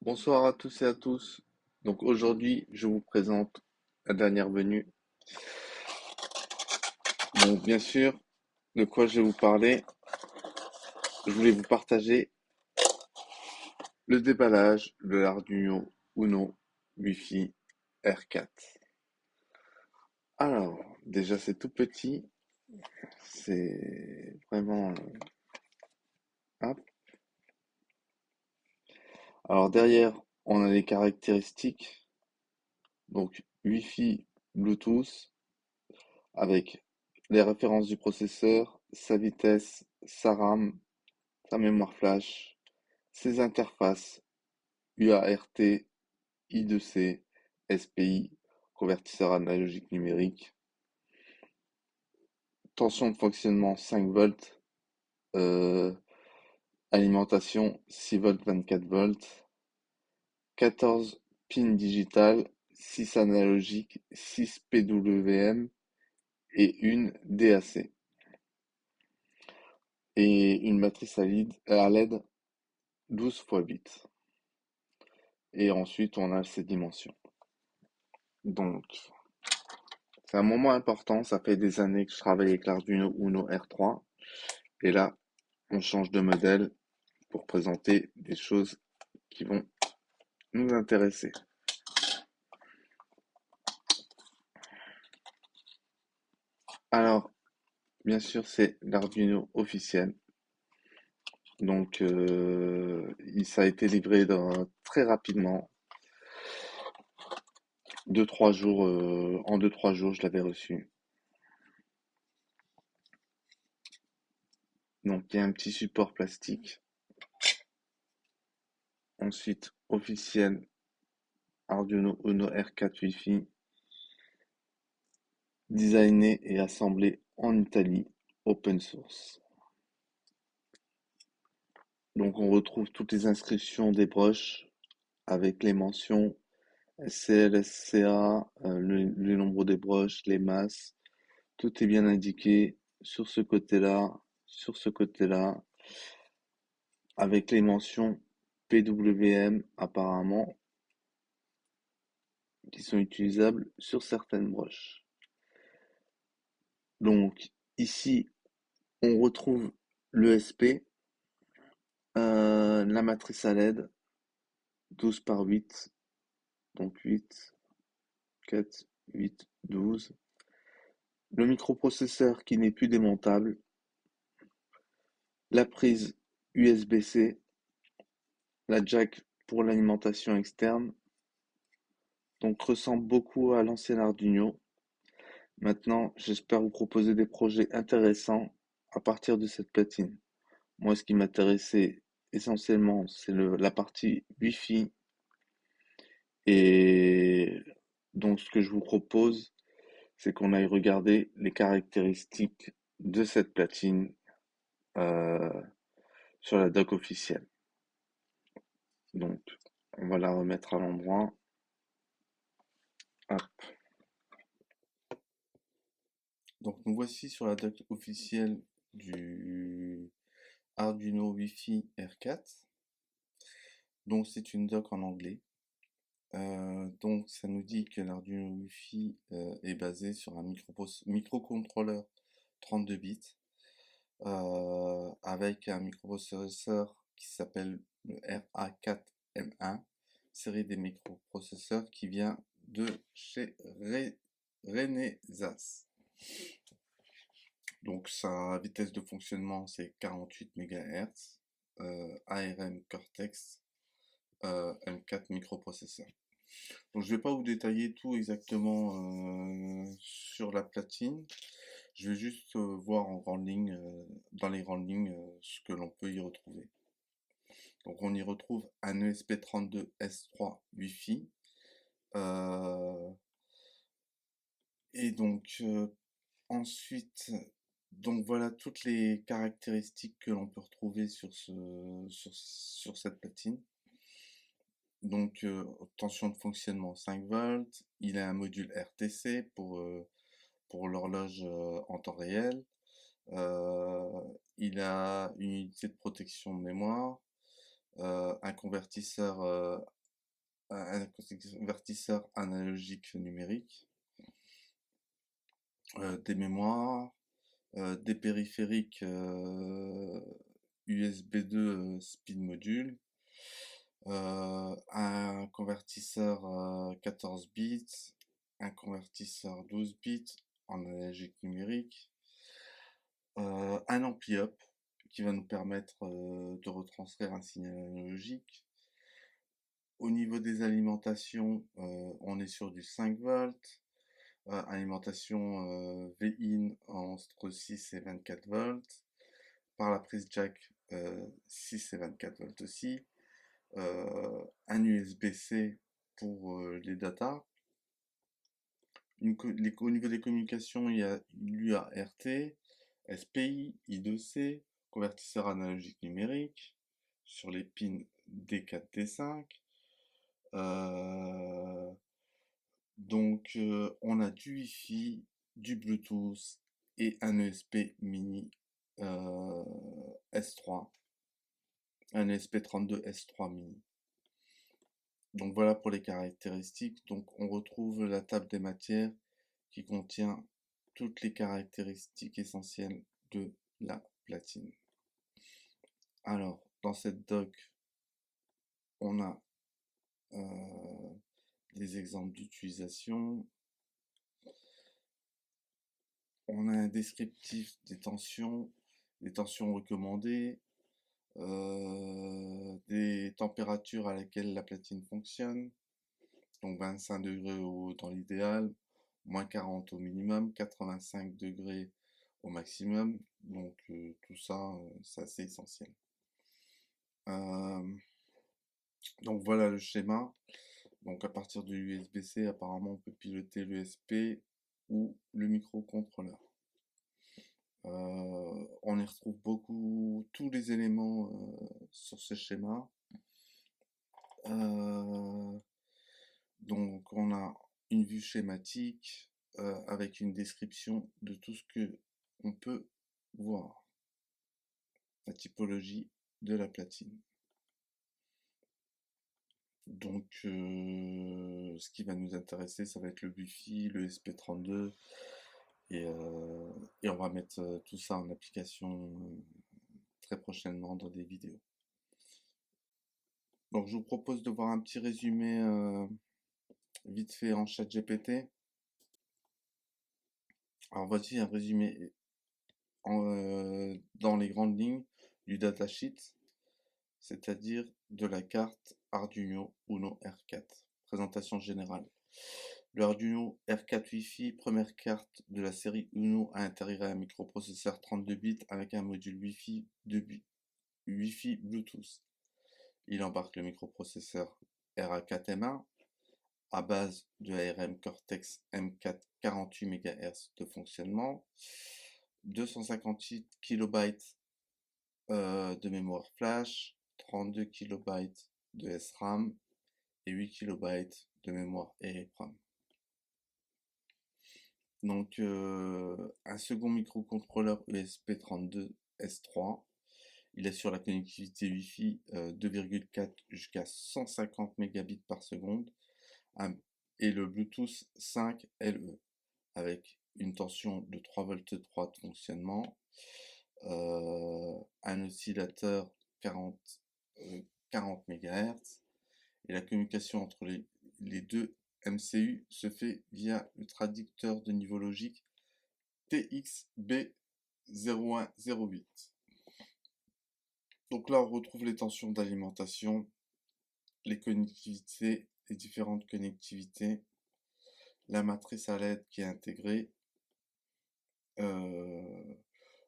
Bonsoir à tous et à tous. Donc aujourd'hui, je vous présente la dernière venue. Donc bien sûr, de quoi je vais vous parler, je voulais vous partager le déballage de l'Arduino Uno Wi-Fi R4. Alors, déjà c'est tout petit, c'est vraiment... hop. Alors derrière, on a les caractéristiques, donc Wi-Fi, Bluetooth, avec les références du processeur, sa vitesse, sa RAM, sa mémoire flash, ses interfaces UART, I2C, SPI, convertisseur analogique numérique, tension de fonctionnement 5 volts, euh, alimentation 6 volts 24 volts, 14 pins digital, 6 analogiques, 6 PWM et une DAC. Et une matrice à LED 12 x 8. Et ensuite, on a ses dimensions. Donc, c'est un moment important, ça fait des années que je travaille avec l'Arduino Uno R3 et là, on change de modèle pour présenter des choses qui vont nous intéresser. Alors, bien sûr, c'est l'Arduino officiel. Donc, ça a été livré très rapidement. En 2-3 jours, je l'avais reçu. Donc, il y a un petit support plastique. Ensuite, officiel Arduino Uno R4 Wi-Fi, designé et assemblé en Italie, open source. Donc on retrouve toutes les inscriptions des broches avec les mentions SCL, SCA, le nombre des broches, les masses. Tout est bien indiqué sur ce côté-là, sur ce côté-là, avec les mentions PWM apparemment qui sont utilisables sur certaines broches. Donc ici, on retrouve l'ESP, la matrice à LED 12 par 8, donc 8, 4, 8, 12. Le microprocesseur qui n'est plus démontable, la prise USB-C, la jack pour l'alimentation externe, donc ressemble beaucoup à l'ancien Arduino. Maintenant, j'espère vous proposer des projets intéressants à partir de cette platine. Moi, ce qui m'intéressait essentiellement, c'est la partie Wi-Fi. Et donc, ce que je vous propose, c'est qu'on aille regarder les caractéristiques de cette platine euh, sur la doc officielle. Donc, on va la remettre à l'endroit. Hop. Donc, nous voici sur la doc officielle du Arduino Wi-Fi R4. Donc, c'est une doc en anglais. Donc, ça nous dit que l'Arduino Wi-Fi est basé sur un microcontrôleur 32 bits avec un microprocesseur qui s'appelle le RA4M1, série des microprocesseurs qui vient de chez Renesas. Donc sa vitesse de fonctionnement c'est 48 MHz, ARM Cortex M4 microprocesseur. Donc je vais pas vous détailler tout exactement sur la platine. Je vais juste voir en grande ligne, dans les grandes lignes, ce que l'on peut y retrouver. Donc on y retrouve un ESP32S3 Wi-Fi. euh, et donc ensuite, donc voilà toutes les caractéristiques que l'on peut retrouver sur cette platine. Donc tension de fonctionnement 5 volts. Il a un module RTC pour l'horloge en temps réel. Il a une unité de protection de mémoire. un convertisseur, analogique numérique, des mémoires, des périphériques USB 2 speed module, un convertisseur 14 bits, un convertisseur 12 bits en analogique numérique, un ampli-up qui va nous permettre de retranscrire un signal analogique. Au niveau des alimentations, on est sur du 5 volts, alimentation V-in entre 6 et 24 volts, par la prise jack 6 et 24 volts aussi, un USB-C pour les datas. Au niveau des communications, il y a l'UART, SPI, I2C, convertisseur analogique numérique, sur les pins D4, D5. Donc, on a du Wi-Fi, du Bluetooth et un ESP mini S3, un ESP32 S3 mini. Donc voilà pour les caractéristiques. Donc on retrouve la table des matières qui contient toutes les caractéristiques essentielles de la platine. Alors, dans cette doc, on a des exemples d'utilisation. On a un descriptif des tensions recommandées, des températures à laquelle la platine fonctionne, donc 25 degrés dans l'idéal, moins 40 au minimum, 85 degrés au maximum, donc tout ça, c'est assez essentiel. Donc voilà le schéma. Donc à partir du USB-C, apparemment on peut piloter l'ESP ou le microcontrôleur. On y retrouve tous les éléments sur ce schéma. Donc on a une vue schématique avec une description de tout ce que on peut voir. La typologie de la platine. Donc ce qui va nous intéresser, ça va être le Wi-Fi, le SP32 et on va mettre tout ça en application très prochainement dans des vidéos. Donc je vous propose de voir un petit résumé vite fait en chat GPT. Alors voici un résumé dans les grandes lignes du datasheet, c'est-à-dire de la carte Arduino Uno R4. Présentation générale. Le Arduino R4 Wi-Fi, première carte de la série Uno, a intégré un microprocesseur 32 bits avec un module Wi-Fi Bluetooth. Il embarque le microprocesseur RA4M1 à base de ARM Cortex M4 48 MHz de fonctionnement, 258 KB de mémoire flash, 32 KB de SRAM et 8 KB de mémoire EEPROM. Donc un second microcontrôleur ESP32 S3. Il assure la connectivité Wi-Fi 2,4 jusqu'à 150 mégabits par seconde et le Bluetooth 5 LE avec une tension de 3,3 V de fonctionnement, un oscillateur 40 MHz et la communication entre les deux MCU se fait via le traducteur de niveau logique TXB0108. Donc là, on retrouve les tensions d'alimentation, les connectivités, les différentes connectivités, la matrice à LED qui est intégrée.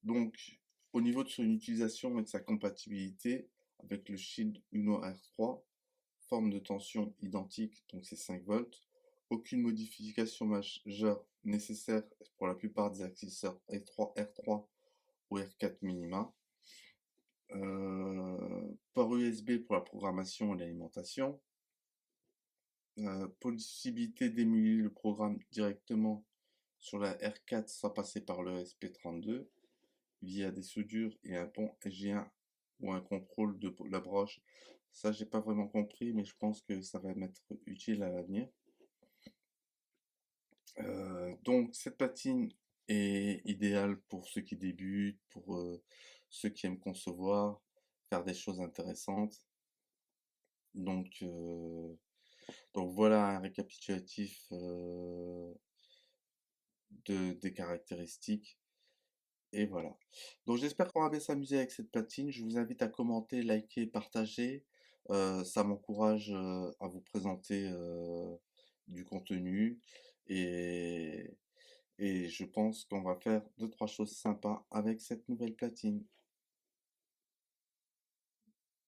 Donc, au niveau de son utilisation et de sa compatibilité avec le Shield Uno R3, forme de tension identique, donc c'est 5 volts, aucune modification majeure nécessaire pour la plupart des accessoires R3 ou R4 minima. Port USB pour la programmation et l'alimentation. Possibilité d'émuler le programme directement sur la R4 sans passer par le SP32 via des soudures et un pont SG1 ou un contrôle de la broche. Ça, j'ai pas vraiment compris, mais je pense que ça va m'être utile à l'avenir. Donc, cette platine est idéale pour ceux qui débutent, pour ceux qui aiment concevoir, faire des choses intéressantes. Donc, euh, donc voilà un récapitulatif des caractéristiques. Et voilà. Donc j'espère qu'on va bien s'amuser avec cette platine. Je vous invite à commenter, liker, partager. Ça m'encourage à vous présenter du contenu. Et, et je pense qu'on va faire deux, trois choses sympas avec cette nouvelle platine.